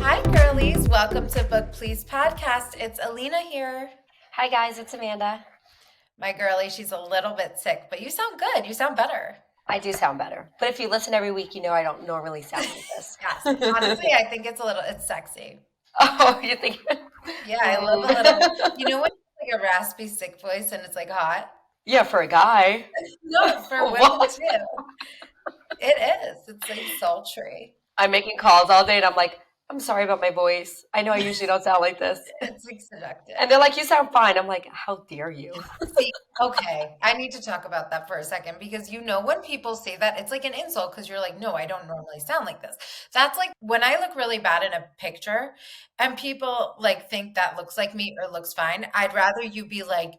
Hi, girlies. Welcome to Book Please podcast. It's Alina here. Hi guys, it's Amanda. My girlie, she's a little bit sick, but you sound good. You sound better. I do sound better, but if you listen every week, you know I don't normally sound like this. Yes. Honestly, I think it's sexy. Oh, you think? Yeah, I love a little, you know when it's like a raspy, sick voice and it's like hot? Yeah, for a guy. No, for women What? too. It is. It's like sultry. I'm making calls all day and I'm like, I'm sorry about my voice. I know I usually don't sound like this. It's like seductive. And they're like, you sound fine. I'm like, how dare you? See, okay, I need to talk about that for a second because when people say that, it's like an insult because you're like, no, I don't normally sound like this. That's like when I look really bad in a picture and people like think that looks like me or looks fine. I'd rather you be like,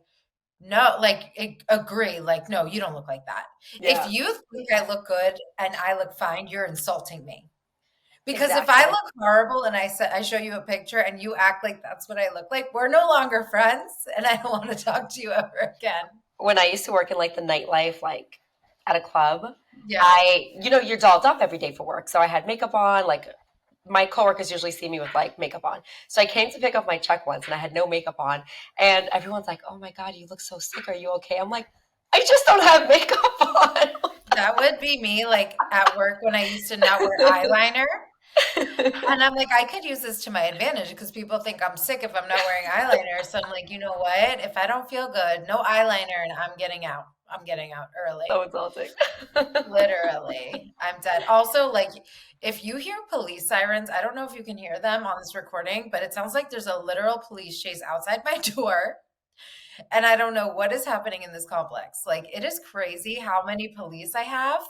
no, like agree, like, no, you don't look like that. Yeah, If you think I look good and I look fine, you're insulting me. Because if I exactly. look horrible and I show you a picture and you act like that's what I look like, we're no longer friends and I don't want to talk to you ever again. When I used to work in like the nightlife, like at a club, Yeah. you're dolled up every day for work. So I had makeup on, like my coworkers usually see me with like makeup on. So I came to pick up my check once and I had no makeup on. And everyone's like, oh my God, you look so sick. Are you okay? I'm like, I just don't have makeup on. That would be me like at work when I used to not wear eyeliner. And I'm like, I could use this to my advantage because people think I'm sick if I'm not wearing eyeliner. So I'm like, you know what? If I don't feel good, no eyeliner and I'm getting out. I'm getting out early. So insulting. Literally, I'm dead. Also, like, if you hear police sirens, I don't know if you can hear them on this recording, but it sounds like there's a literal police chase outside my door. And I don't know what is happening in this complex. Like, it is crazy how many police I have.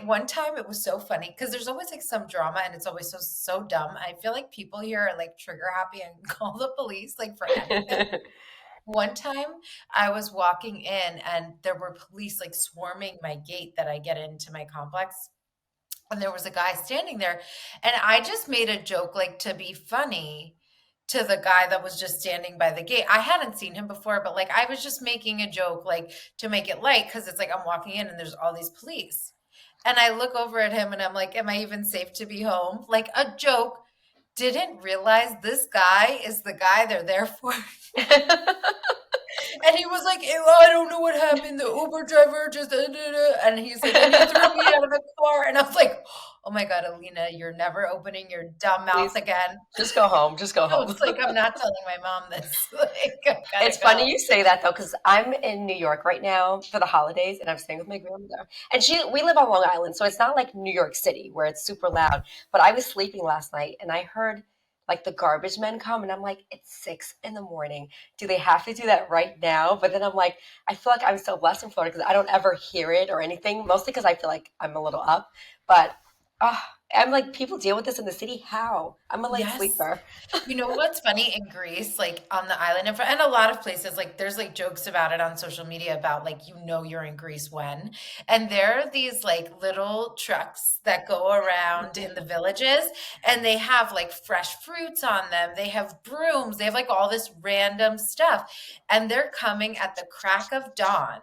One time it was so funny because there's always like some drama and it's always so dumb. I feel like people here are like trigger happy and call the police like for anything. One time I was walking in and there were police like swarming my gate that I get into my complex. And there was a guy standing there. And I just made a joke like to be funny to the guy that was just standing by the gate. I hadn't seen him before, but like I was just making a joke like to make it light because it's like I'm walking in and there's all these police. And I look over at him and I'm like, am I even safe to be home? Like a joke. Didn't realize this guy is the guy they're there for. And he was like, "Ew, I don't know what happened. The Uber driver just, and he's like, and he threw me out of the car. And I was like, oh my God, Alina, you're never opening your dumb mouth Please again. just go home. Just go No, home. it's like, I'm not telling my mom this. Like, I gotta It's go. funny you say that though, because I'm in New York right now for the holidays, and I'm staying with my grandmother. And we live on Long Island, so it's not like New York City where it's super loud. But I was sleeping last night, and I heard like the garbage men come, and I'm like, it's 6 in the morning. Do they have to do that right now? But then I'm like, I feel like I'm so blessed in Florida because I don't ever hear it or anything. Mostly because I feel like I'm a little up, but. Oh, I'm like, people deal with this in the city. How? I'm a light Yes. sleeper. You know what's funny in Greece, like on the island and a lot of places, like there's like jokes about it on social media about like you're in Greece when. And there are these like little trucks that go around in the villages and they have like fresh fruits on them. They have brooms, they have like all this random stuff. And they're coming at the crack of dawn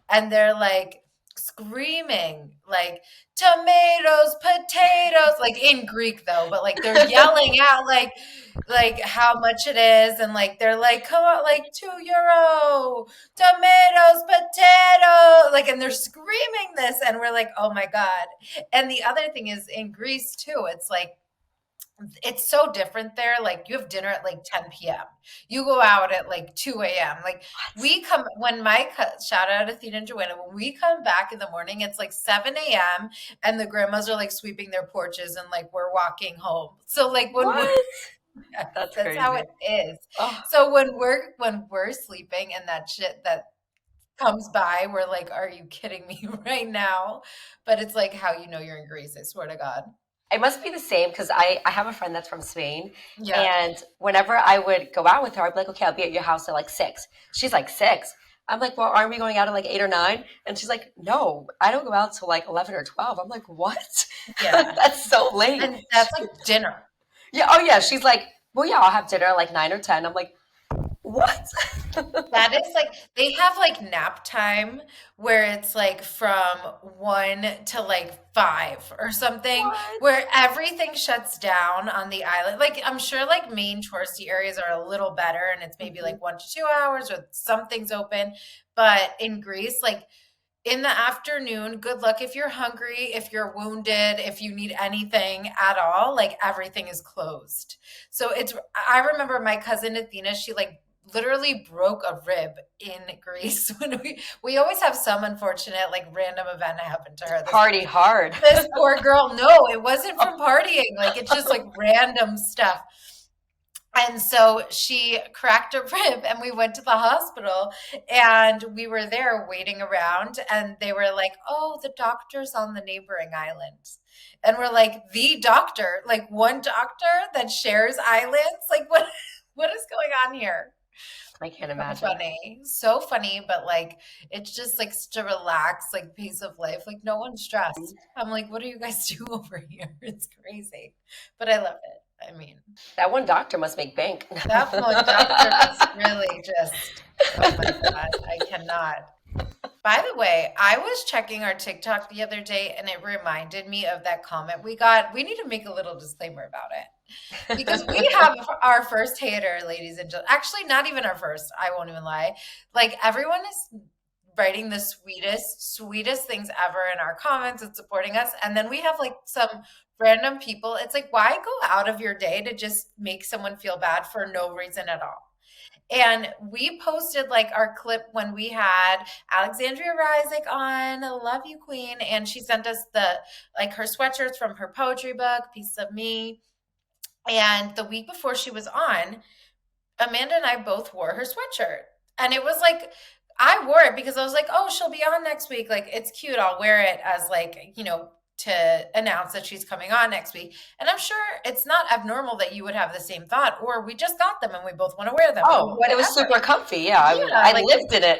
and they're like screaming like tomatoes, potatoes, like in Greek though, but like they're yelling out like how much it is, and like they're like, come on, like €2, tomatoes, potato, like, and they're screaming this, and we're like, oh my God. And the other thing is in Greece too, it's like it's so different there. Like you have dinner at like 10 p.m. You go out at like 2 a.m. Like we come when shout out to Athena and Joanna, when we come back in the morning, it's like 7 a.m. and the grandmas are like sweeping their porches and like we're walking home. So like when we're What? yes, That's that's how crazy. it is. Oh, So when we're sleeping and that shit that comes by, we're like, are you kidding me right now? But it's like how you're in Greece, I swear to God. it must be the same because I have a friend that's from Spain. Yeah. And whenever I would go out with her, I'd be like, okay, I'll be at your house at like 6. She's like, 6? I'm like, well, aren't we going out at like 8 or 9? And she's like, no, I don't go out till like 11 or 12. I'm like, what? Yeah. That's so late. And that's like dinner. Yeah. Oh, yeah. She's like, well, yeah, I'll have dinner at like 9 or 10. I'm like, What? That is like they have like nap time where it's like from 1 to like 5 or something What? where everything shuts down on the island. Like I'm sure like main touristy areas are a little better and it's maybe Mhm. like 1 to 2 hours or something's open. But in Greece, like in the afternoon, good luck if you're hungry, if you're wounded, if you need anything at all, like everything is closed. So I remember my cousin Athena, she like literally broke a rib in Greece when we always have some unfortunate like random event happen to her. Party hard. This poor girl, no, it wasn't from partying. Like it's just like random stuff. And so she cracked a rib, and we went to the hospital, and we were there waiting around, and they were like, "Oh, the doctor's on the neighboring island." And we're like, "The doctor? Like one doctor that shares islands? Like what is going on here?" I can't So imagine. funny. So funny, but like it's just like such a relaxed like pace of life. Like no one's stressed. I'm like, "What do you guys do over here?" It's crazy. But I love it. I mean, That one doctor must make bank. that one doctor must really just, oh my God, I cannot. By the way, I was checking our TikTok the other day and it reminded me of that comment we got. We need to make a little disclaimer about it because we have our first hater, ladies and gentlemen. Actually, not even our first, I won't even lie. Like, everyone is writing the sweetest things ever in our comments and supporting us. And then we have like some random people. It's like, why go out of your day to just make someone feel bad for no reason at all? And we posted like our clip when we had Alexandria Risick on, Love You Queen, and she sent us the like her sweatshirts from her poetry book, Piece of Me. And the week before she was on, Amanda and I both wore her sweatshirt. And it was like, I wore it because I was like, oh, she'll be on next week. Like, it's cute. I'll wear it as, like, to announce that she's coming on next week. And I'm sure it's not abnormal that you would have the same thought, or we just got them and we both want to wear them, or Oh, it was whatever. super comfy. Yeah, Yeah, I like lived in the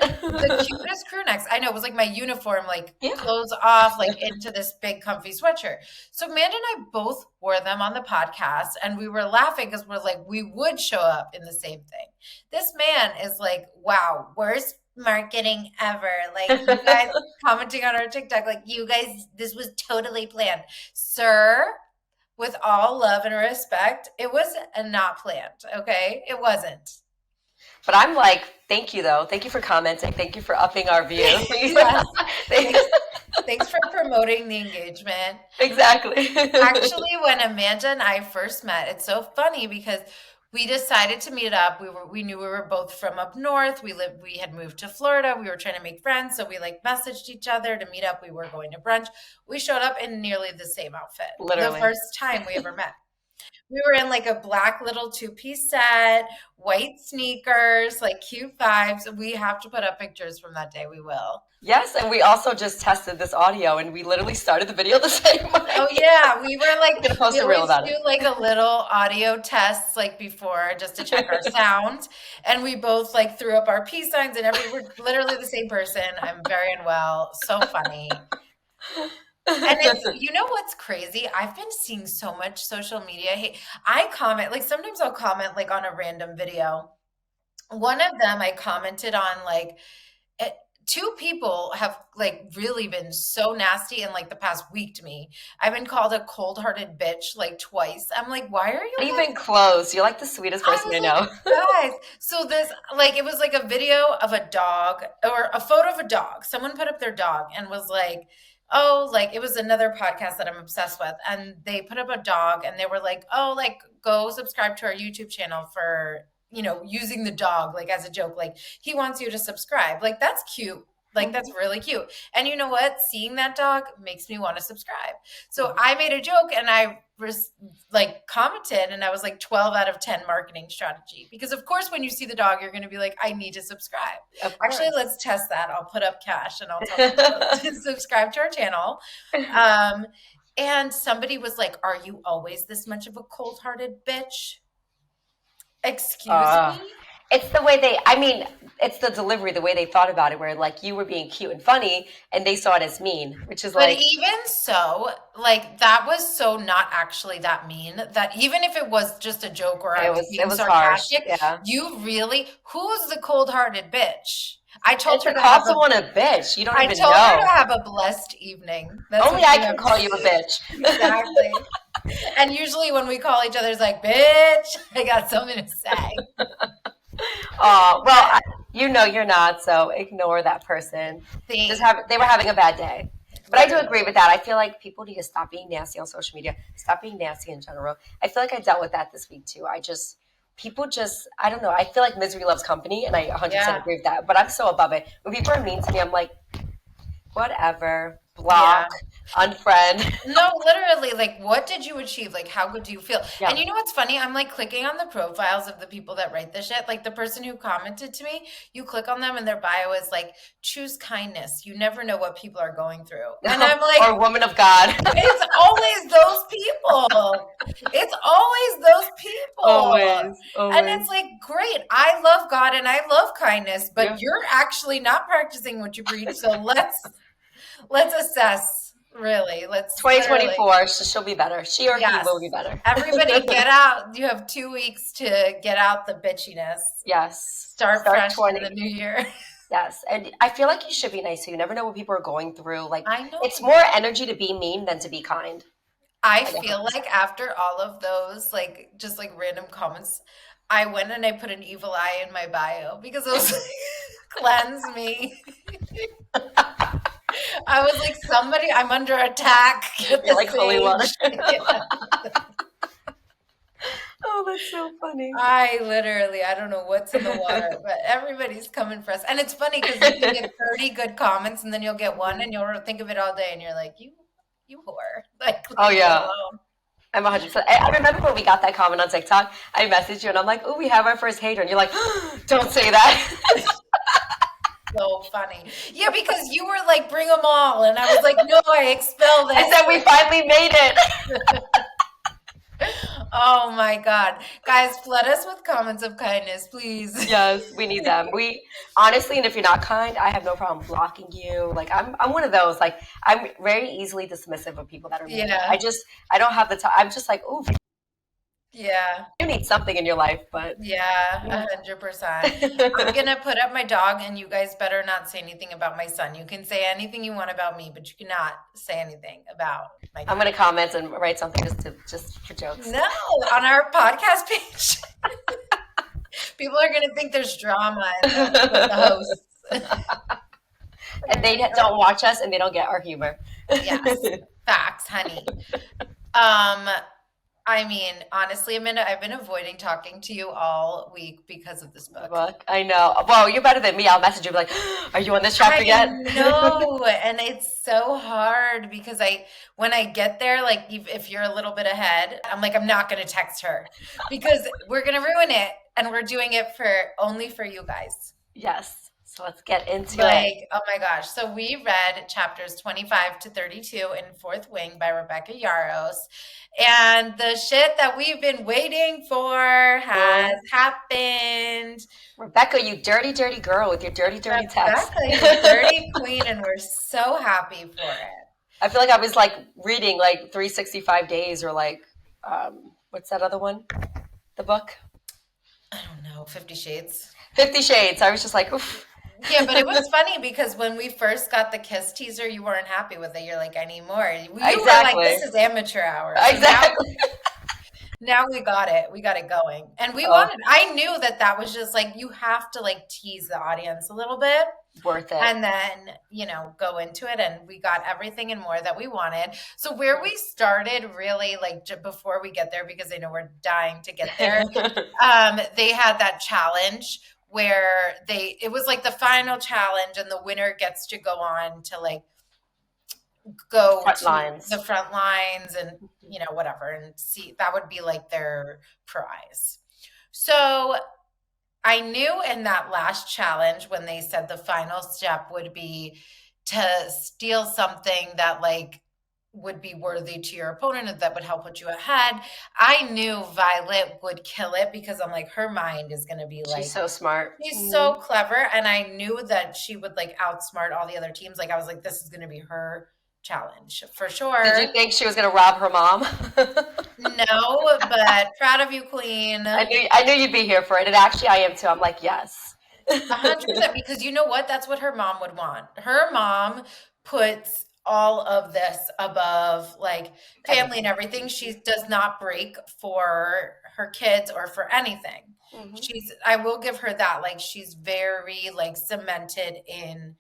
it. cutest crew necks. I know it was like my uniform, like Yeah. clothes off, like into this big comfy sweatshirt. So Amanda and I both wore them on the podcast, and we were laughing because we're like, we would show up in the same thing. This man is like, wow, worst marketing ever. Like you guys commenting on our TikTok, like you guys, this was totally planned, sir. With all love and respect, it was not planned. Okay, it wasn't. But I'm like, thank you though. Thank you for commenting. Thank you for upping our view. Yes. Thanks. Thanks for promoting the engagement. Exactly. Actually, when Amanda and I first met, it's so funny because we decided to meet up. We knew we were both from up north. We had moved to Florida. We were trying to make friends, so we like messaged each other to meet up. We were going to brunch. We showed up in nearly the same outfit. The Literally. first time we ever met. We were in like a black little two-piece set, white sneakers, like cute vibes. We have to put up pictures from that day. We will. Yes, and we also just tested this audio and we literally started the video the same Oh way. yeah, we were I'm like gonna post we a reel always about do it. like a little audio test like before just to check our sound, and we both like threw up our peace signs and we're literally the same person. I'm very unwell. So funny. And it's what's crazy? I've been seeing so much social media hate. I comment like sometimes I'll comment like on a random video. One of them I commented on like eh, two people have like really been so nasty in like the past week to me. I've been called a cold-hearted bitch like twice. I'm like, why are you Not guys? even close. You're like the sweetest I person was I like, know. guys. So this like it was like a video of a dog or a photo of a dog. Someone put up their dog and was like, oh, like it was another podcast that I'm obsessed with. And they put up a dog and they were like, oh, like go subscribe to our YouTube channel for, using the dog like as a joke. Like he wants you to subscribe. Like that's cute. Like that's really cute. And you know what? Seeing that dog makes me want to subscribe. So I made a joke and I was like commented and I was like 12 out of 10 marketing strategy. Because of course when you see the dog, you're going to be like, I need to subscribe. Of Actually, course. let's test that. I'll put up cash and I'll tell people to subscribe to our channel. Um, and somebody was like, are you always this much of a cold-hearted bitch? Excuse Uh, me? It's the way they, I mean, it's the delivery, the way they thought about it, where like you were being cute and funny, and they saw it as mean, which is But like, even so, like that was so not actually that mean that even if it was just a joke or I was it being was harsh. sarcastic, Yeah. you really, who's the cold-hearted bitch? I And told her to to call have a someone a bitch, you don't I even told her to know. have a blessed evening. That's Only what I she can had. call you a bitch. Exactly. And usually when we call each other, it's like, bitch, I got something to say. Well, But you know you're not, so ignore that person. they, They were having a bad day. But I do literally. agree with that. I feel like people need to stop being nasty on social media, stop being nasty in general. I feel like I dealt with that this week too. People just, I don't know. I feel like misery loves company, and I 100% Yeah. agree with that. But I'm so above it. When people are mean to me, I'm like, whatever, Yeah. block, unfriend. No, literally, like, what did you achieve? Like, how good do you feel? And Yeah. you know what's funny? I'm like clicking on the profiles of the people that write this shit. Like, the person who commented to me, you click on them and their bio is like, choose kindness. You never know what people are going through. And I'm like, Or woman of God. it's always those people. It's always those people. Always, And always. it's like, great, I love God and I love kindness, Yeah. but you're actually not practicing what you preach. So let's assess, really. Let's literally, 2024, she'll be better. She or he yes. will be better. Everybody get out. You have 2 weeks to get out the bitchiness. Yes. Start fresh in the 20. new year. Yes. And I feel like you should be nice. So you never know what people are going through. Like, I know. it's more energy to be mean than to be kind. I Like feel 100%. like after all of those, like just like random comments, I went and I put an evil eye in my bio because it was like, cleanse me. I was like, somebody, I'm under attack. Get You're the like holy water. sage. Yeah. Oh, that's so funny. I literally, I don't know what's in the water, but everybody's coming for us. And it's funny because you can get 30 good comments and then you'll get one and you'll think of it all day and you're like, you whore. Like, Oh, leave me yeah. alone. I'm 100%. I remember when we got that comment on TikTok. I messaged you and I'm like, oh, we have our first hater. And you're like, don't say that. So funny. Yeah, because you were like, bring them all. And I was like, no, I expel I this. said, we finally made it. Oh my God. Guys, flood us with comments of kindness, please. Yes, we need them. We honestly, and if you're not kind, I have no problem blocking you. Like I'm one of those. Like I'm very easily dismissive of people that are mean. Yeah. I don't have the time. I'm just like, oh, Yeah. you need something in your life, but Yeah, yeah. 100%. I'm gonna put up my dog, and you guys better not say anything about my son. You can say anything you want about me, but you cannot say anything about my I'm dog. gonna comment and write something just for jokes. No, on our podcast page. People are gonna think there's drama in with the hosts. And they don't watch us and they don't get our humor. Yes, facts, honey. Um, I mean, honestly, Amanda, I've been avoiding talking to you all week because of this book. Look, I know. Well, you're better than me. I'll message you be like, are you on this chapter I yet? know, and it's so hard because when I get there, like if you're a little bit ahead, I'm like, I'm not gonna text her because we're gonna ruin it, and we're doing it only for you guys. Yes. So let's get into it. Like, oh my gosh. So we read chapters 25 to 32 in Fourth Wing by Rebecca Yarros. And the shit that we've been waiting for has happened. Rebecca, you dirty, dirty girl with your dirty, dirty text. Rebecca, you dirty queen, and we're so happy for it. I feel like I was like reading like 365 Days or like, what's that other one? The book? I don't know, 50 Shades. 50 Shades. I was just like, oof. Yeah, but it was funny because when we first got the kiss teaser, you weren't happy with it. You're like, I need more. You were like, this is amateur hour. So Exactly. now we got it. We got it going. And I knew that was just like, you have to like tease the audience a little bit. Worth it. And then, go into it. And we got everything and more that we wanted. So where we started really like before we get there, because I know we're dying to get there, they had that challenge where it was like the final challenge and the winner gets to go on to like go to the front lines and whatever, and see, that would be like their prize. So I knew in that last challenge when they said the final step would be to steal something that like would be worthy to your opponent and that would help put you ahead. I knew Violet would kill it because I'm like, her mind is going to be She's like, so smart. she's Hmm. so clever. And I knew that she would like outsmart all the other teams. Like, I was like, this is going to be her challenge for Did you sure. think she was gonna rob her mom? No, but proud of you, Queen. I knew you'd be here for it, and actually, I am too. I'm like, yes. 100%, because you know what? That's what her mom would want. Her mom puts all of this above like family and Everything. everything. She does not break for her kids or for anything. Hmm. I will give her that. Like, she's very like cemented in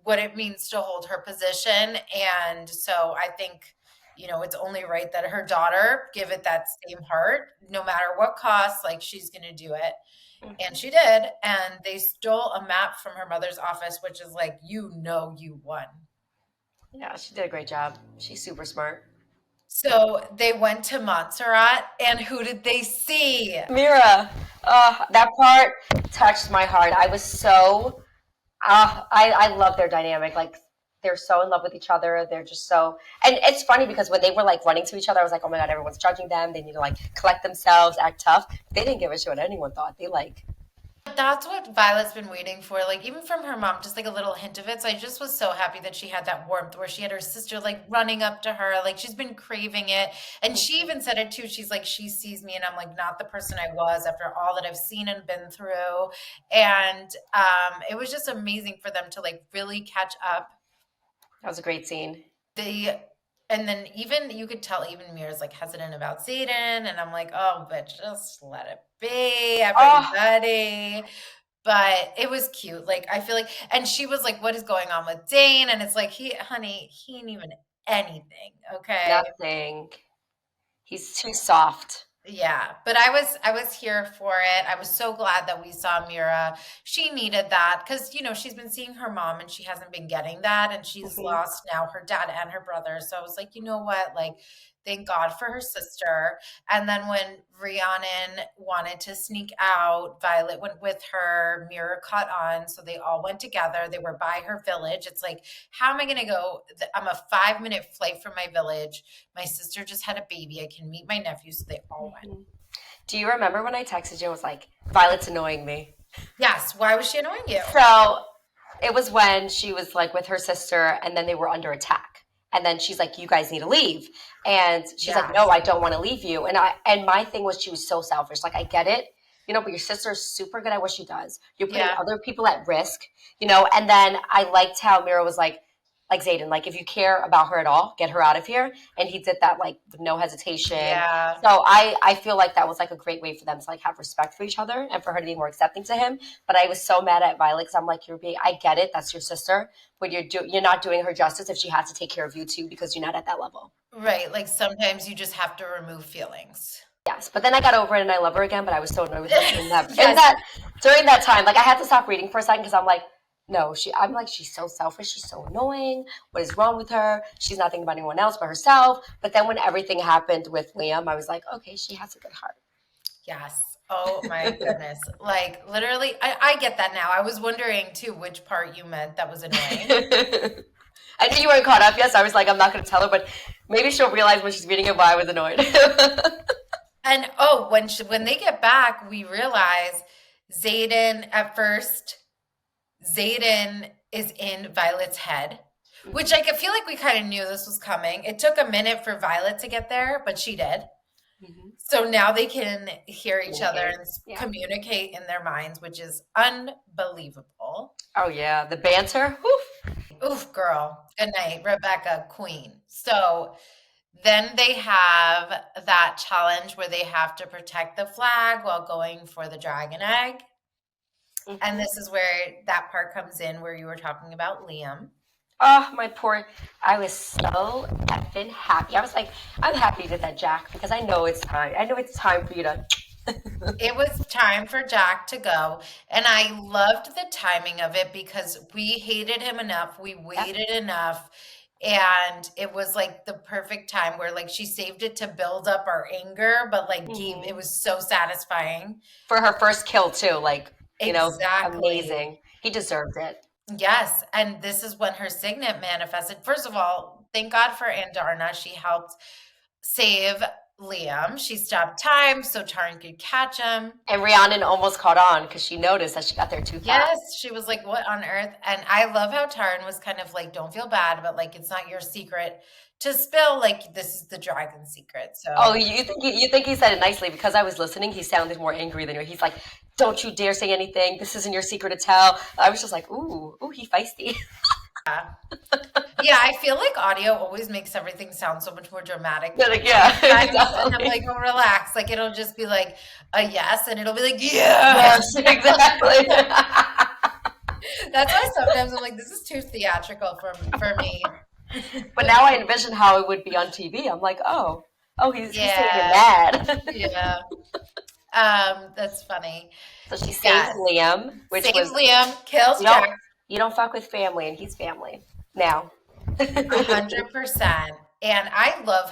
what it means to hold her position. And so I think, it's only right that her daughter give it that same heart, no matter what cost, like she's going to do it. And Hmm. she did. And they stole a map from her mother's office, which is like, you won. Yeah, she did a great job. She's super smart. So they went to Montserrat, and who did they see? Mira, that part touched my heart. I was so, I love their dynamic. Like, they're so in love with each other. They're just so, and it's funny because when they were like running to each other, I was like, oh my God, everyone's judging them. They need to like collect themselves, act tough. They didn't give a shit what anyone thought. They like, That's what Violet's been waiting for, like even from her mom, just like a little hint of it. So I just was so happy that she had that warmth where she had her sister like running up to her, like she's been craving it. And she mhm. even said it too. She's like, she sees me and I'm like not the person I was after all that I've seen and been through. And it was just amazing for them to like really catch up. That was a great scene. They and then even you could tell even Mira's like hesitant about Zayden, and I'm like, oh, but just let it be, Oh, everybody. But it was cute. Like, I feel like, and she was like, what is going on with Dane? And it's like, honey, he ain't even anything. Okay. nothing. He's too soft. Yeah, but I was here for it. I was so glad that we saw Mira. She needed that because she's been seeing her mom and she hasn't been getting that, and she's Hmm. lost now her dad and her brother. So I was like, you know what? Like, thank God for her sister. And then when Rhiannon wanted to sneak out, Violet went with her. Mira caught on, so they all went together. They were by her village. It's like, how am I going to go? I'm a 5-minute flight from my village. My sister just had a baby. I can meet my nephew. So they all went. Hmm. Do you remember when I texted you and was like, Violet's annoying me? Yes. Why was she annoying you? So it was when she was like with her sister and then they were under attack. And then she's like, you guys need to leave. And she's like, no, Yes. I don't want to leave you. And my thing was she was so selfish. Like, I get it, but your sister is super good at what she does. You're putting Yeah. other people at risk, and then I liked how Mira was like Zayden, like if you care about her at all, get her out of here. And he did that like with no hesitation. Yeah. So I feel like that was like a great way for them to like have respect for each other and for her to be more accepting to him. But I was so mad at Violet because I'm like, I get it, that's your sister, but you're not doing her justice if she has to take care of you too because you're not at that level. Right. Like sometimes you just have to remove feelings. Yes, but then I got over it and I love her again. But I was so annoyed with her in that in Yes. that during that time. Like I had to stop reading for a second because I'm like, no, I'm like she's so selfish. She's so annoying. What is wrong with her? She's not thinking about anyone else but herself. But then when everything happened with Liam, I was like, okay, she has a good heart. Yes. Oh my goodness. Like literally, I get that now. I was wondering too which part you meant that was annoying. I knew you weren't caught up yet, so I was like, I'm not going to tell her, but maybe she'll realize when she's reading it why I was annoyed. And oh, when they get back, we realize Zayden at first, Zayden is in Violet's head, which I could feel like we kind of knew this was coming. It took a minute for Violet to get there, but she did. Mhm. So now they can hear each other Communicate. and Yeah. communicate in their minds, which is unbelievable. Oh yeah, the banter. Whew. Oof, girl. Good night, Rebecca, queen. So then they have that challenge where they have to protect the flag while going for the dragon egg. And Mhm. this is where that part comes in where you were talking about Liam. Oh, my poor. I was so effing happy. I was like, I'm happy you did that, Jack, because I know it's time. I know it's time for you to. It was time for Jack to go. And I loved the timing of it because we hated him enough. We Yep. waited enough. And it was like the perfect time where like she saved it to build up our anger, but like gave it Mhm. was so satisfying. For her first kill too, like Exactly. amazing. He deserved it. Yes, and this is when her signet manifested. First of all, thank God for Andarna. She helped save Liam. She stopped time so Taryn could catch him. And Rhiannon almost caught on because she noticed that she got there too fast. Yes, she was like, "What on earth?" And I love how Taryn was kind of like, "Don't feel bad, but like it's not your secret to spill. Like this is the dragon secret." Oh, So you think he said it nicely because I was listening. He sounded more angry than you. He's like, "Don't you dare say anything. This isn't your secret to tell." I was just like, "Ooh, he feisty." yeah. Yeah, I feel like audio always makes everything sound so much more dramatic They're like, yeah, sometimes, and I'm like, exactly. "Oh, relax." Like it'll just be like a yes, and it'll be like, Yes, "Yes." exactly. That's why sometimes I'm like, "This is too theatrical for me." But now I envision how it would be on TV. I'm like, oh, he's saying it Yeah, mad. yeah. That's funny. So she saves Yes. Liam, which Saves was Liam, kills you don't Jack, you don't fuck with family, and he's family now. 100%. And I love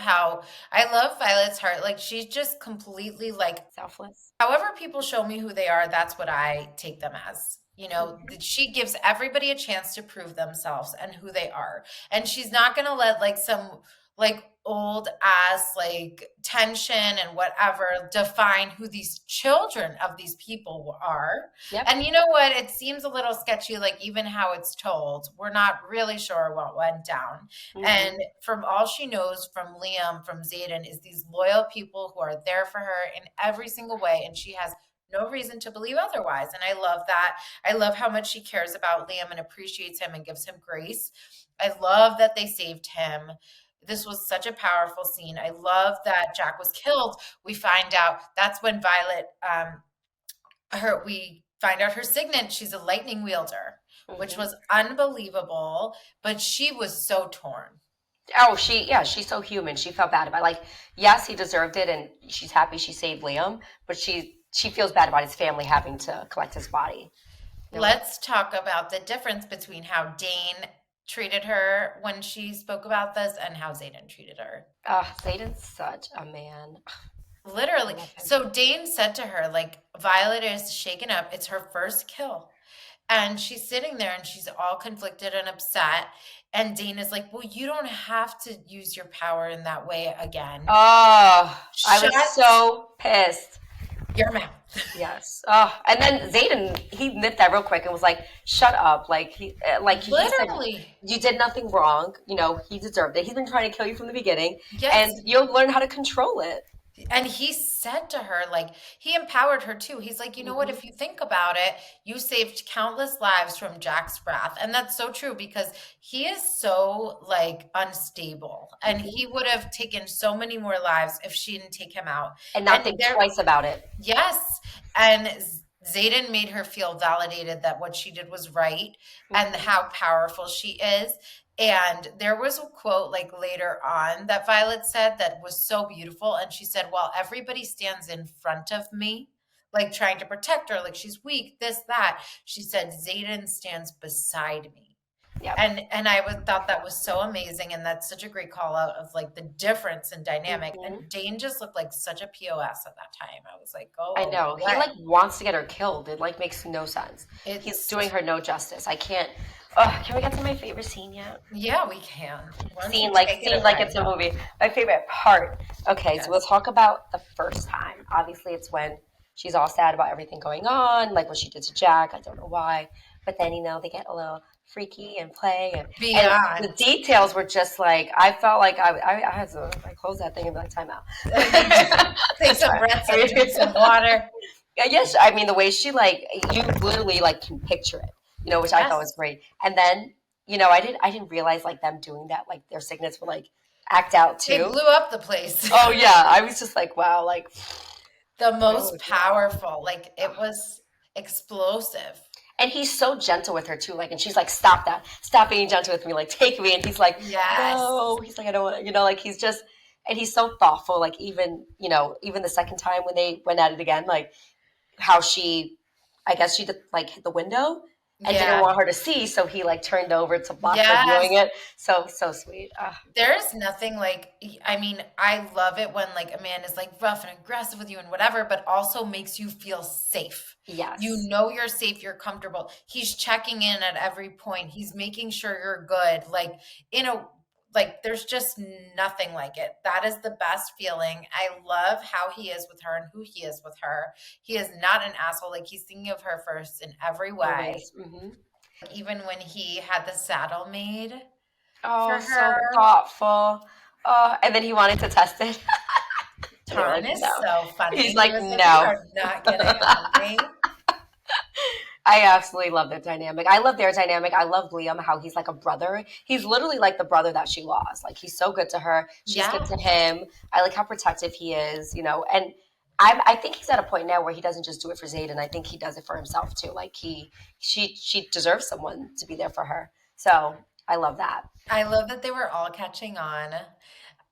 Violet's heart. Like she's just completely like Selfless. however people show me who they are, that's what I take them as. You know, that she gives everybody a chance to prove themselves and who they are. And she's not going to let like some like old ass like tension and whatever define who these children of these people are. Yep. And you know what? It seems a little sketchy, like even how it's told. We're not really sure what went down. And Hmm. from all she knows from Liam, from Zayden, is these loyal people who are there for her in every single way. And she has no reason to believe otherwise. And I love that. I love how much she cares about Liam and appreciates him and gives him grace. I love that they saved him. This was such a powerful scene. I love that Jack was killed. We find out that's when Violet we find out her signet. She's a lightning wielder, which Hmm. was unbelievable, but she was so torn. Oh, she's so human. She felt bad about it. Like, yes, he deserved it, and she's happy she saved Liam, but she feels bad about his family having to collect his body. You know? Let's talk about the difference between how Dane treated her when she spoke about this and how Zayden treated her. Zayden's such a man. I Literally. love him. So Dane said to her, like, Violet is shaken up. It's her first kill. And she's sitting there and she's all conflicted and upset. And Dane is like, well, you don't have to use your power in that way again. Oh, I was Shut so pissed. your mouth. Yes. Oh, and then Zayden, he nipped that real quick and was like, "Shut up!" Like he said, Literally. "You did nothing wrong. You know, he deserved it. He's been trying to kill you from the beginning, and Yes. you'll learn how to control it." And he said to her, like, he empowered her too. He's like, you know what? Hmm. If you think about it, you saved countless lives from Jack's wrath. And that's so true because he is so, like, unstable. And he Hmm. would have taken so many more lives if she didn't take him out. And not And think there, twice about it. yes. And Zayden made her feel validated that what she did was right and Hmm. how powerful she is. And there was a quote like later on that Violet said that was so beautiful. And she said, while everybody stands in front of me, like trying to protect her, like she's weak, this, that, she said, Zayden stands beside me. Yep. And thought that was so amazing. And that's such a great call out of like the difference in dynamic. Hmm. And Dane just looked like such a POS at that time. I was like, go I know. He away. like wants to get her killed. It like makes no sense. He's It's doing her no justice. I can't. Oh, can we get to my favorite scene yet? yeah, we can. Why don't you take it Scene like away? it's a movie. My favorite part. Okay, so we'll Yes. talk about the first time. Obviously, it's when she's all sad about everything going on, like what she did to Jack. I don't know why, but then they get a little freaky and play, and the Beyond. details were just like I felt like I had to like close that thing and be like time out. You just take That's some fine. breaths and drink some water. Yes, I mean the way she like you literally like can picture it, which I thought was Yes. great. And then, I didn't realize like them doing that, like their signets were like act out They too. blew up the place. Oh yeah, I was just like, wow, like The oh most yeah. powerful. Like it was explosive. And he's so gentle with her too, like, and she's like, stop that, stop being gentle with me, like take me. And he's like, Yes. no, he's like, I don't want to, like he's just, and he's so thoughtful. Like even the second time when they went at it again, like how she, I guess she did like hit the window. and didn't Yeah. want her to see, so he like turned over to block her Yes. viewing it. So sweet. There's nothing like, I mean, I love it when like a man is like rough and aggressive with you and whatever, but also makes you feel safe. You Yes. know you're safe, you're comfortable. He's checking in at every point. He's making sure you're good. Like in a like there's just nothing like it. That is the best feeling. I love how he is with her and who he is with her. He is not an asshole. Like he's thinking of her first in every way. Always. Hmm. Even when he had the saddle made for Oh, so her. thoughtful. Oh, and then he wanted to test it. And they were Tarn like, is no. so He's funny. He like, was like, "You no. are not getting on me." I absolutely love that dynamic. I love their dynamic. I love Liam, how he's like a brother. He's literally like the brother that she lost. Like he's so good to her. She's good to Yes. him. I like how protective he is, and I think he's at a point now where he doesn't just do it for Zayden. I think he does it for himself too. Like she deserves someone to be there for her. So I love that. I love that they were all catching on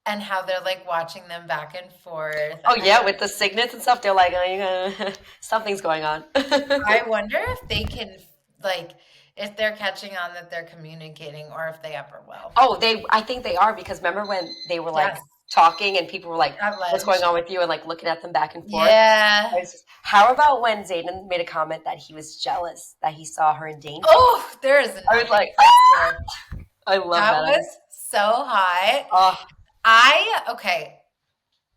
and how they're like watching them back and forth. Oh yeah, with the signets and stuff, they're like, oh, you gonna, something's going on. I wonder if they can like if they're catching on that they're communicating or if they ever will. Oh, I think they are because remember when they were like Yes, talking and people were like, at "What's going lunch. on with you?" and like looking at them back and forth. Yeah. How about when Zayden made a comment that he was jealous that he saw her in danger? Oh, there is I was nothing like, sexier. I love That that. was so hot. Oh, Okay.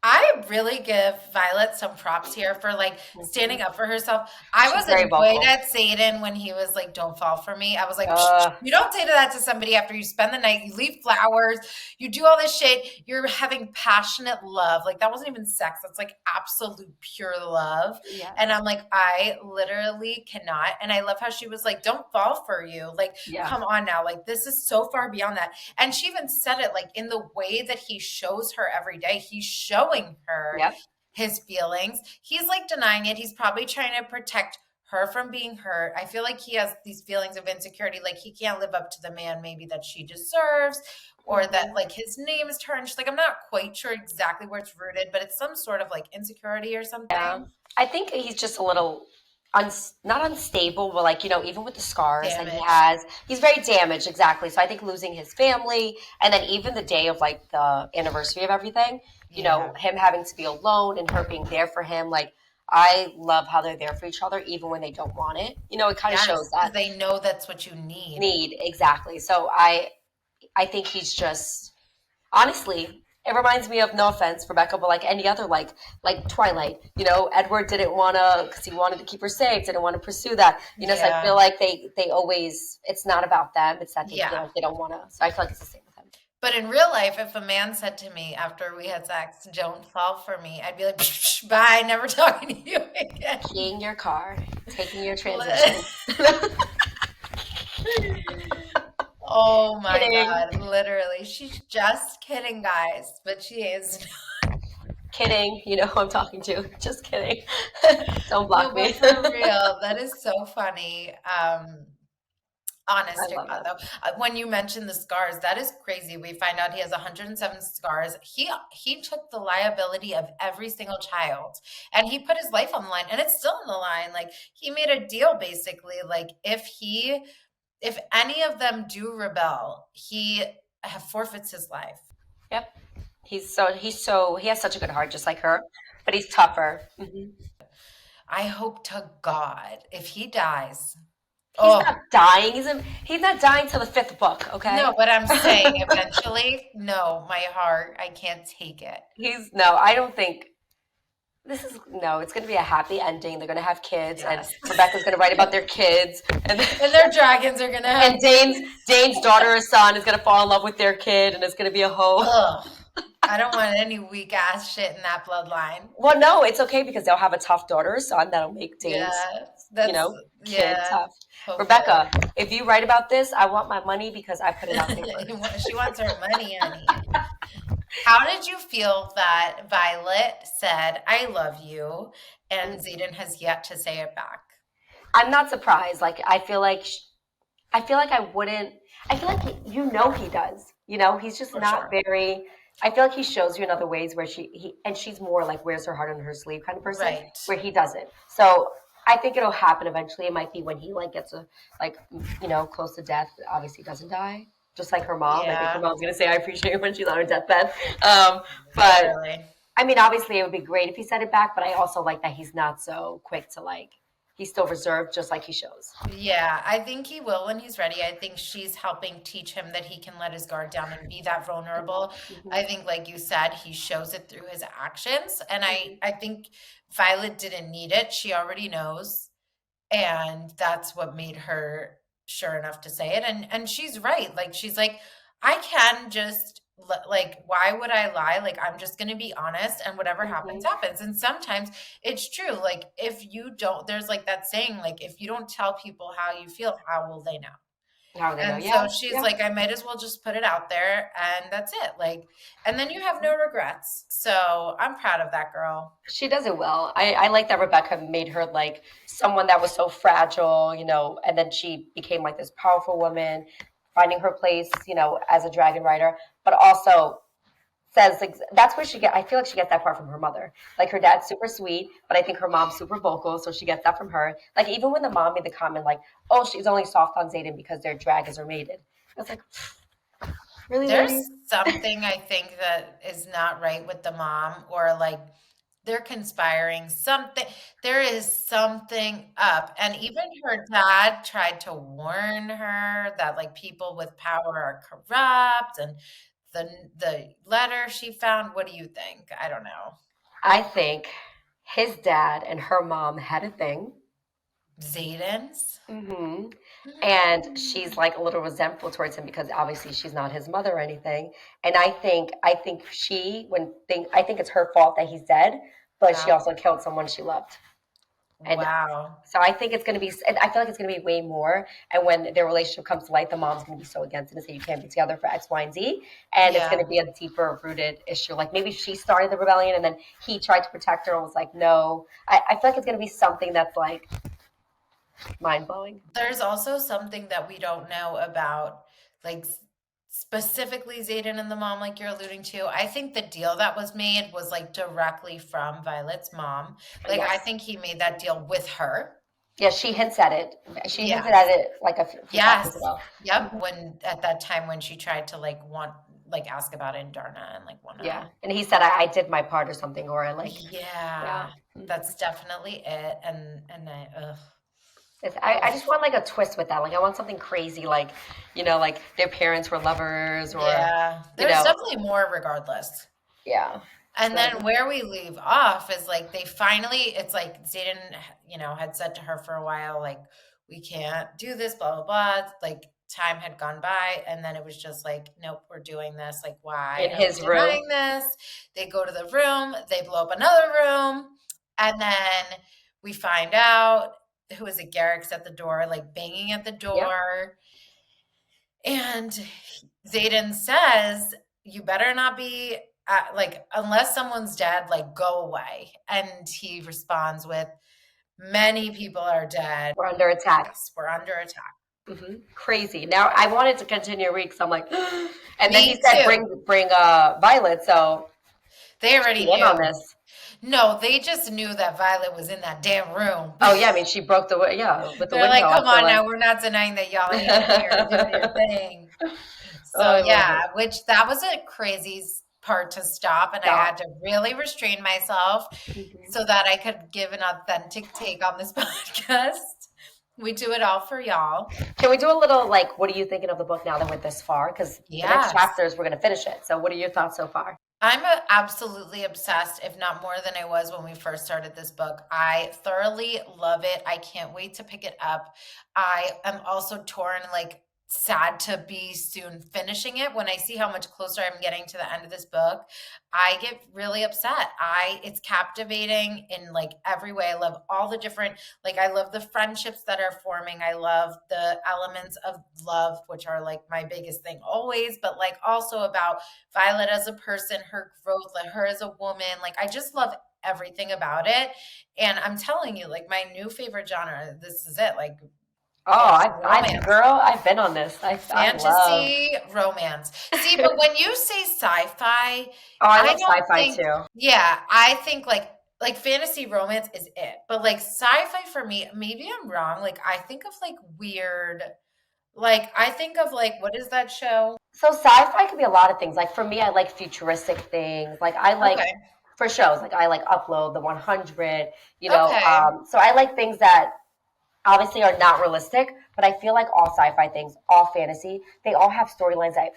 I really give Violet some props here for like standing up for herself. I she's was very annoyed vocal. at Satan when he was like, "Don't fall for me." I was like, "Psh, Uh, you don't say that to somebody after you spend the night, you leave flowers, you do all this shit, you're having passionate love." Like that wasn't even sex. That's like absolute pure love. And yes, I'm like, I literally cannot. And I love how she was like, "Don't fall for you." Like, yeah, come on now. Like this is so far beyond that. And she even said it like in the way that he shows her every day. He's showing her yep, his feelings. He's like denying it. He's probably trying to protect her from being hurt. I feel like he has these feelings of insecurity, like he can't live up to the man maybe that she deserves, or that hmm like his name is tarnished. Like I'm not quite sure exactly where it's rooted, but it's some sort of like insecurity or yeah. something. I think he's just a little not unstable, but like even with the scars that he Damaged. has, he's very damaged. Exactly. So I think losing his family, and then even the day of like the anniversary of everything, Yeah. him having to be alone and her being there for him. Like I love how they're there for each other, even when they don't want it. It kind of Yes, shows because that they know that's what you need. need exactly. So I think he's just honestly, it reminds me of no offense, Rebecca, but like any other like Twilight. Edward didn't wanna because he wanted to keep her safe, didn't want to pursue that. So I Yeah. feel like they always it's not about them, it's that they feel Yeah. like they don't wanna. So I feel like it's the same with him. But in real life, if a man said to me after we had sex, "Don't fall for me," I'd be like, "Bye, never talking to you again." Keying your car, taking your transition. Oh my Kidding. God, literally. She's just kidding, guys, but she is. Kidding. You know who I'm talking to. Just kidding. Don't No, block but me. for real, that is so funny. I Honest to love God, it. though, when you mention the scars, that is crazy. We find out he has 107 scars. He took the liability of every single child, and he put his life on the line, and it's still on the line. Like he made a deal, basically. Like if any of them do rebel, he forfeits his life. Yep. He has such a good heart, just like her, but he's tougher. I hope to God if he dies. He's Oh not dying. He's not dying till the fifth book. Okay. no, but I'm saying eventually, no, my heart, I can't take it. He's no. I don't think this is no. It's going to be a happy ending. They're going to have kids, and Yes. Rebecca's going to write about their kids, and And their dragons are gonna have. and Dane's daughter or son is going to fall in love with their kid, and it's going to be a hoe. Ugh. I don't want any weak ass shit in that bloodline. Well, no, it's okay because they'll have a tough daughter or son that'll make Yeah, Dane's that's kid yeah. tough. Hopefully, Rebecca, if you write about this, I want my money because I put it out there first. she wants her money, honey. How did you feel that Violet said "I love you" and Zayden has yet to say it back? I'm not surprised. Like I feel like I wouldn't. I feel like he does. He's just For not sure. very. I feel like he shows you in other ways where and she's more like wears her heart on her sleeve kind of person, Right. where he doesn't. So I think it'll happen eventually. It might be when he like gets a like close to death. Obviously, doesn't die. Just like her mom. I think her Yeah, mom's gonna say, "I appreciate it," when she's on her deathbed. But literally. I mean, obviously, it would be great if he said it back. But I also like that he's not so quick to like. He's still reserved, just like he shows. Yeah, I think he will when he's ready. I think she's helping teach him that he can let his guard down and be that vulnerable. Hmm. I think, like you said, he shows it through his actions. And I, Hmm. I think Violet didn't need it. She already knows. And that's what made her sure enough to say it. And she's right. Like she's like, I can just like, why would I lie? Like I'm just going to be honest, and whatever happens Hmm. happens. And sometimes it's true. Like if you don't, there's like that saying, like if you don't tell people how you feel, how will they know? How would they know? And so Yeah, she's yeah. like, I might as well just put it out there, and that's it. Like, and then you have no regrets. So I'm proud of that girl. She does it well. I like that Rebecca made her like someone that was so fragile, and then she became like this powerful woman, finding her place, as a dragon rider, but also says like, that's where I feel like she gets that part from her mother. Like her dad's super sweet, but I think her mom's super vocal, so she gets that from her. Like even when the mom made the comment like, "Oh, she's only soft on Zayden because their dragons are mated." I was like, "Really, There's lady?" something I think that is not right with the mom, or like they're conspiring something. There is something up. And even her dad tried to warn her that like people with power are corrupt, and the letter she found, what do you think? I don't know. I think his dad and her mom had a thing. Zayden's? Hmm. And Mm. she's like a little resentful towards him because obviously she's not his mother or anything. And I think I think it's her fault that he's dead, but she Yeah. also killed someone she loved. And Wow. so I think it's going to be, and I feel like it's going to be way more. And when their relationship comes to light, the mom's going to be so against it and say you can't be together for X, Y, and Z. And it's going Yeah. to be a deeper rooted issue. Like maybe she started the rebellion and then he tried to protect her and was like, no. I feel like it's going to be something that's like mind blowing. There's also something that we don't know about, like specifically Zayden and the mom, like you're alluding to. I think the deal that was made was like directly from Violet's mom. Like I Yes. think he made that deal with her. Yeah, she hints at it. She hinted at Yes. it like a few chapters Yes. ago. Yep. Mhm. When at that time when she tried to like want like ask about it in Darna and like wanna. Yeah. And he said, I did my part or something, or I like, yeah. Yeah. Mhm. That's definitely it. And I ugh. I Ugh. just want like a twist with that. Like I want something crazy, like like their parents were lovers, or Yeah. you There's know, definitely more regardless. yeah. And So then where we leave off is like they finally, it's like Zayden, had said to her for a while, like, we can't do this, blah, blah, blah. Like time had gone by. And then it was just like, nope, we're doing this. Like, why in are we his room, denying this? They go to the room, they blow up another room. And then we find out who is it? Garrick's at the door, like banging at the yep. door. And Zayden says, "You better not be like unless someone's dead, like go away." And he responds with, "Many people are dead. We're under attack. Yes, we're under attack." Crazy. Now I wanted to continue reading, so I'm like, and then he Me said, too. bring Violet. So They she already in on knew. this. No, they just knew that Violet was in that damn room. Oh yeah, I mean she broke yeah, with the They're window. like, I "Come feel on like. now, we're not denying that y'all ain't in here doing your thing." Oh, So I love yeah, it. which that was a crazy part to stop, and I had Stop. to really restrain myself Mhm. so that I could give an authentic take on this podcast. We do it all for y'all. Can we do a little like, what are you thinking of the book now that we're this far? Because the next Yes. chapters we're gonna finish it. So what are your thoughts so far? Absolutely obsessed, if not more than I was when we first started this book. I thoroughly love it. I can't wait to pick it up. I am also torn, like sad to be soon finishing it. When I see how much closer I'm getting to the end of this book, I get really upset. It's captivating in like every way. I love all the different, like I love the friendships that are forming. I love the elements of love, which are like my biggest thing always, but like also about Violet as a person, her growth, like her as a woman. Like I just love everything about it. And I'm telling you, like my new favorite genre, this is it. Like Oh, fantasy romance. girl, I've been on this. I love. Fantasy romance. See, but when you say sci-fi, Oh, I I love don't sci-fi think, too. yeah, I think like like fantasy romance is it. But like sci-fi for me, maybe I'm wrong. Like I think of like weird, like I think of like what is that show? So sci-fi could be a lot of things. Like for me, I like futuristic things. Like I like Okay. for shows, like I like Upload, The 100, Okay. so I like things that obviously are not realistic, but I feel like all sci-fi things, all fantasy, they all have storylines that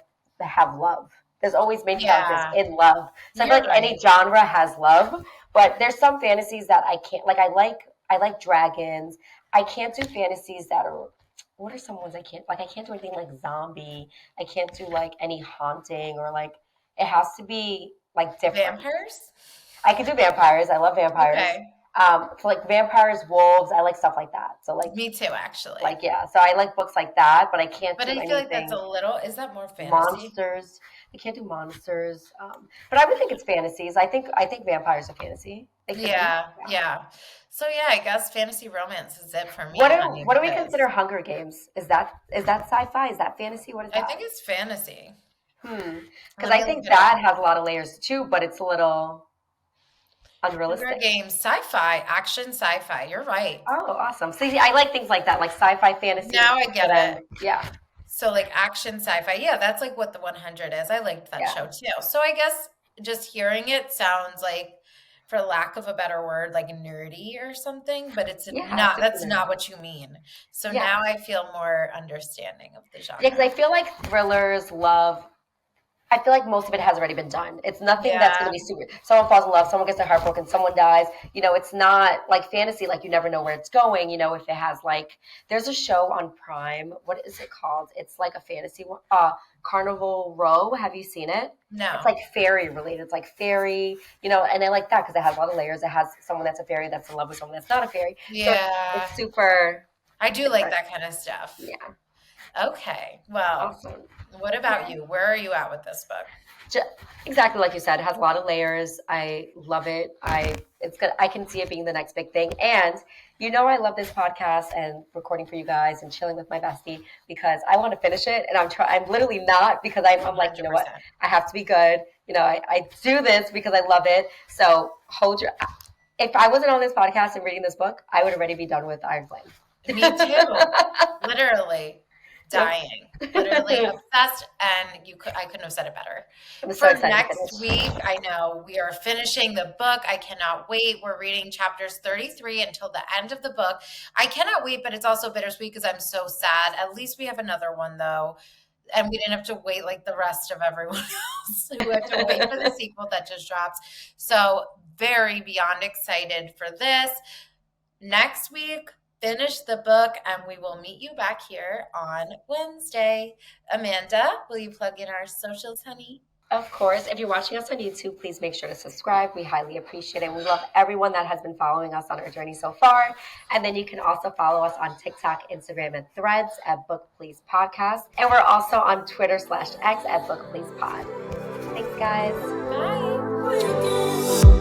have love. There's always main characters Yeah. in love. So I feel You're like any right. genre has love, but there's some fantasies that I can't like I like dragons. I can't do fantasies that are what are some ones I can't like I can't do anything like zombie. I can't do like any haunting or like it has to be like different. Vampires? I can do vampires. I love vampires. Okay. So like vampires, wolves, I like stuff like that. So Me too, actually. like yeah. So I like books like that, but I can't But do I feel like that's a anything little, is that more fantasy? monsters. I can't do monsters. But I would think it's fantasies. I think vampires are fantasy. They could be. Yeah, Yeah. yeah. So yeah, I guess fantasy romance is it for me, What do honey, what do we because consider Hunger Games? Is that sci-fi? Is that fantasy? What is I that? think it's fantasy. Because Let I me look think it up. that has a lot of layers too, but it's a little Hunger unrealistic. Games, sci-fi, action sci-fi. You're right. Oh, awesome. See, I like things like that, like sci-fi fantasy, Now I but get it. yeah, So like action sci-fi. Yeah, that's like what the 100 is. I liked that yeah. show too. So I guess just hearing it sounds like, for lack of a better word, like nerdy or something, but it's Yeah, not, super that's nerdy. not what you mean. So Yeah. now I feel more understanding of the Yeah, because I genre. feel like thrillers, love, I feel like most of it has already been done. It's nothing that's going to Yeah. be super. Someone falls in love, someone gets their heart broken, someone dies. It's not like fantasy, like you never know where it's going. If it has like, there's a show on Prime. What is it called? It's like a fantasy one. Carnival Row. Have you seen it? It's No. like fairy related. It's like fairy, and I like that because it has a lot of layers. It has someone that's a fairy that's in love with someone that's not a fairy. So it's Yeah. super I do like different. that kind of stuff. Yeah. Okay. Well, Awesome. what about you? Where are you at with this book? Ju- exactly like you said, it has a lot of layers. I love it. It's good. I can see it being the next big thing. And I love this podcast and recording for you guys and chilling with my bestie because I want to finish it and I'm literally not because I'm like, you know what? 100%. I have to be good. I do this because I love it. So if I wasn't on this podcast and reading this book, I would already be done with Iron Flame. Me too. Literally Yep. dying. Literally obsessed, and I couldn't have said it better. I'm so For excited to next finish. week, I know we are finishing the book. I cannot wait. We're reading chapters 33 until the end of the book. I cannot wait, but it's also bittersweet because I'm so sad. At least we have another one though. And we didn't have to wait like the rest of everyone else who had to wait for the sequel that just drops. So very beyond excited for this. Next week, finish the book, and we will meet you back here on Wednesday. Amanda, will you plug in our socials, honey? Of course, if you're watching us on YouTube, please make sure to subscribe. We highly appreciate it. We love everyone that has been following us on our journey so far. And then you can also follow us on TikTok, Instagram, and Threads at Book Please Podcast. And we're also on Twitter/X at Book Please Pod. Thanks, guys. Bye.